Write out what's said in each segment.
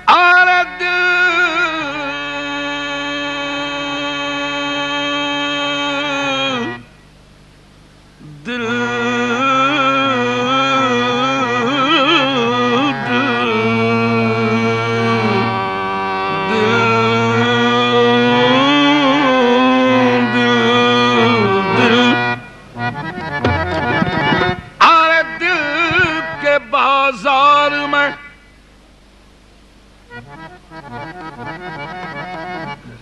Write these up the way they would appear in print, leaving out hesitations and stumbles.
اور دل بازار میں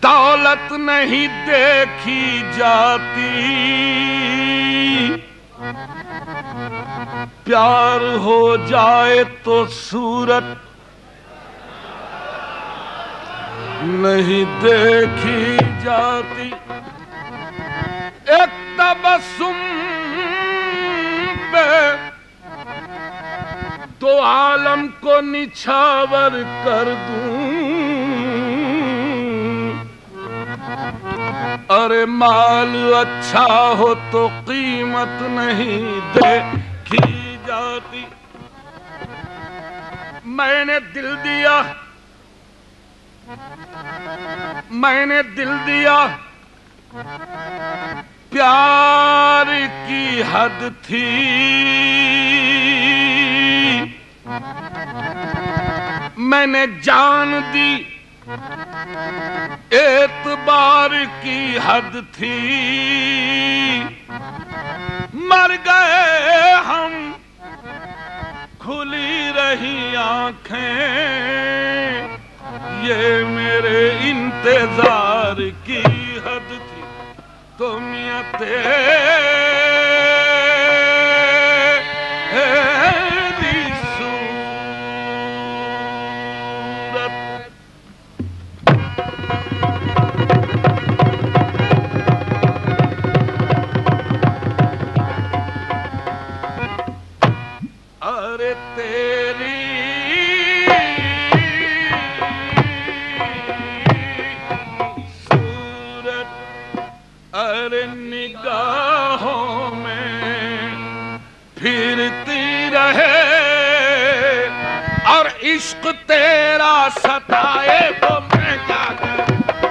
دولت نہیں دیکھی جاتی، پیار ہو جائے تو صورت نہیں دیکھی جاتی، ایک تبسم پہ تو عالم کو نچھاور کر دوں، ارے مال اچھا ہو تو قیمت نہیں دیکھی جاتی، میں نے دل دیا، میں نے دل دیا، پیار کی حد تھی، میں نے جان دی، اعتبار کی حد تھی، مر گئے ہم، کھلی رہی آنکھیں، یہ میرے انتظار کی حد تھی، تم یا نگاہوں میں پھرتی رہے اور عشق تیرا ستائے تو میں کیا کروں،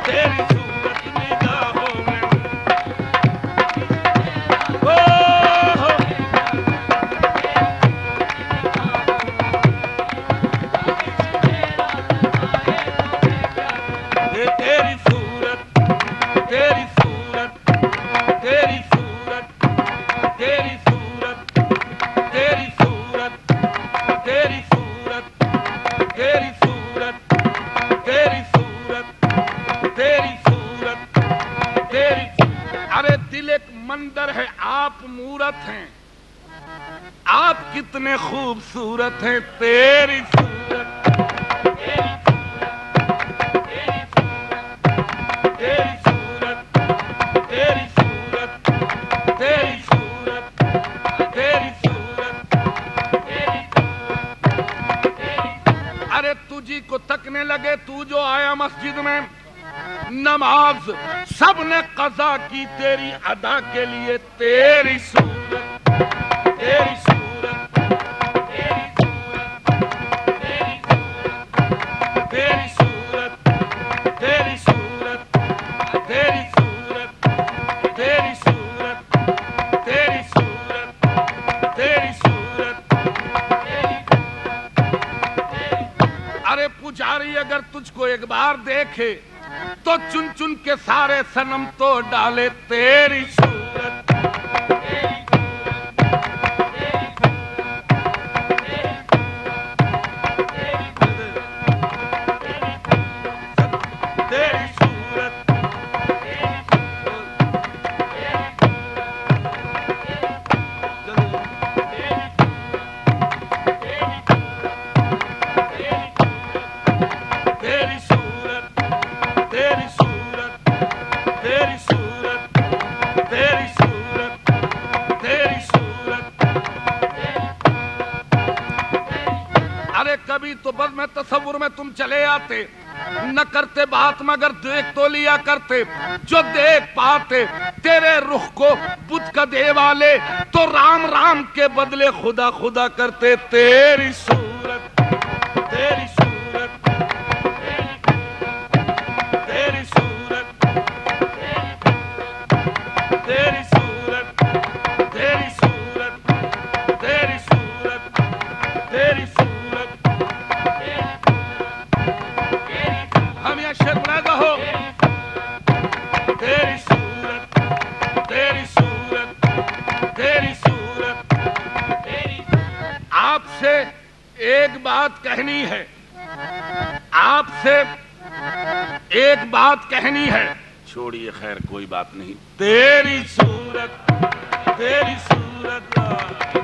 تیری صورت نگاہوں میں تیری صورت، تیری صورت، تیری صورت، تیری صورت، تیری صورت، تیری صورت، تیری صورت، تیری صورت، تیری صورت، تیری، ارے دل ایک مندر ہے، آپ مورت ہیں، آپ کتنے خوبصورت ہیں، تیری صورت، تجھی کو تکنے لگے، تو جو آیا مسجد میں، نماز سب نے قضا کی تیری ادا کے لیے، تیری صورت، تیری صورت، تیری صورت، تیری صورت، تیری صورت، تیری صورت، تیری صورت، تیری صورت، ارے پجاری اگر تجھ کو ایک بار دیکھے تو چن چن کے سارے صنم تو ڈالے، تیری صورت، کبھی تو بس میں تصور میں تم چلے آتے، نہ کرتے بات مگر دیکھ تو لیا کرتے، جو دیکھ پاتے تیرے رخ کو بدھ کا دے والے تو رام رام کے بدلے خدا خدا کرتے، تیری سو صورت تیری صورت تیری صورت تیری صورت تیری صورت تیری صورت تیری صورت ہم یہ شعر بنا گا تیری صورت تیری صورت تیری صورت. آپ سے ایک بات کہنی ہے آپ سے ایک بات کہنی ہے چھوڑیے خیر کوئی بات نہیں. تیری صورت تیری صورت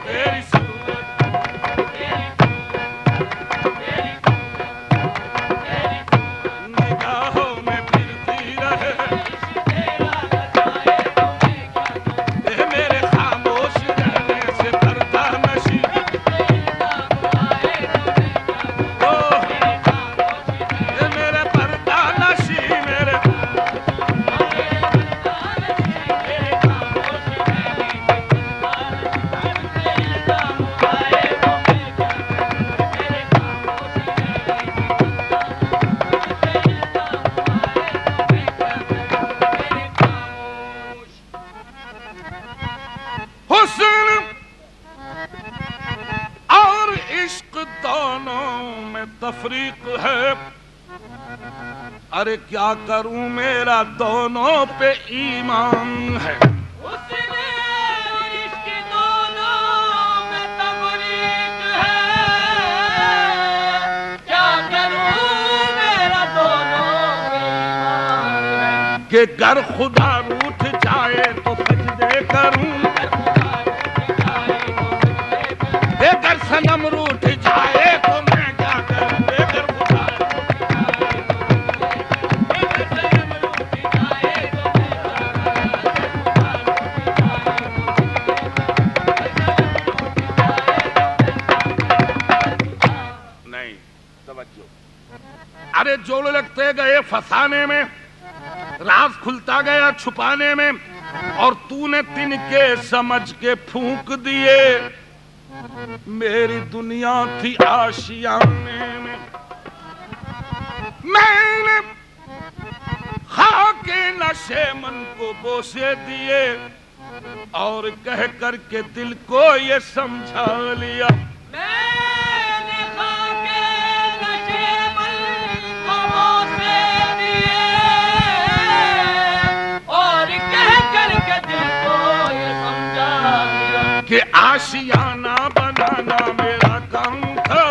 تیری صورت نگاہوں میں پھرتی رہے میرے خاموش رہنے سے پردہ نشی میرے پردہ نشی میرے حسن اور عشق دونوں میں تفریق ہے ارے کیا کروں میرا دونوں پہ ایمان ہے. حسن اور عشق دونوں میں تفریق ہے کیا کروں میرا دونوں پہ ایمان ہے. کہ گر خدا روٹھ جائے تو سجدے کروں گر صنم روٹھ جائے تو میں کیا کروں گر خدا نہیں توجہ. ارے جوڑ لگتے گئے فسانے میں راز کھلتا گیا چھپانے میں اور تو نے تن کے سمجھ کے پھونک دیے. میری دنیا تھی آشیانے میں نے خاک نشے من کو بوسے دیے اور کہہ کر کے دل کو یہ سمجھا لیا. میں نے خاک نشے من کو بوسے دیے اور کہہ کر کے دل کو یہ سمجھا دیا کہ آشیانہ بنانا میرا کام تھا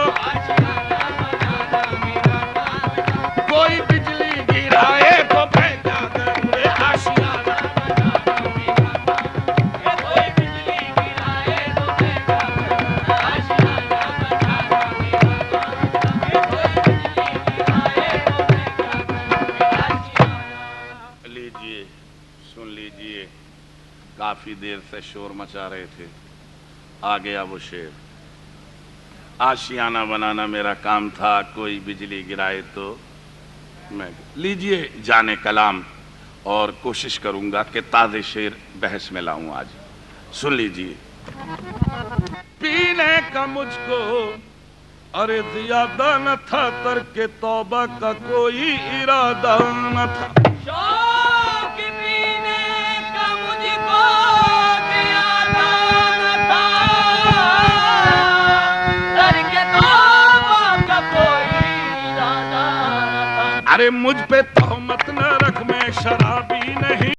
کوئی بجلی گرائے تو میں کیا کروں آشیانہ کوئی بجلی گرائے تو میں کیا کروں آشیانہ لیجئے سن لیجئے. کافی دیر سے شور مچا رہے تھے آ گیا وہ شعر. آشیانہ بنانا میرا کام تھا کوئی بجلی گرائے تو میں. لیجئے جانے کلام اور کوشش کروں گا کہ تازے شعر بحث میں لاؤں آج. سن لیجئے. پینے کا مجھ کو ارے زیادہ نہ تھا ترک توبہ کا کوئی ارادہ نہ تھا. شوق پینے کا مجھ کو زیادہ نہ تھا ترک توبہ کا کوئی ارادہ نہ تھا. ارے مجھ پہ تہمت نہ رکھ میں شرابی نہیں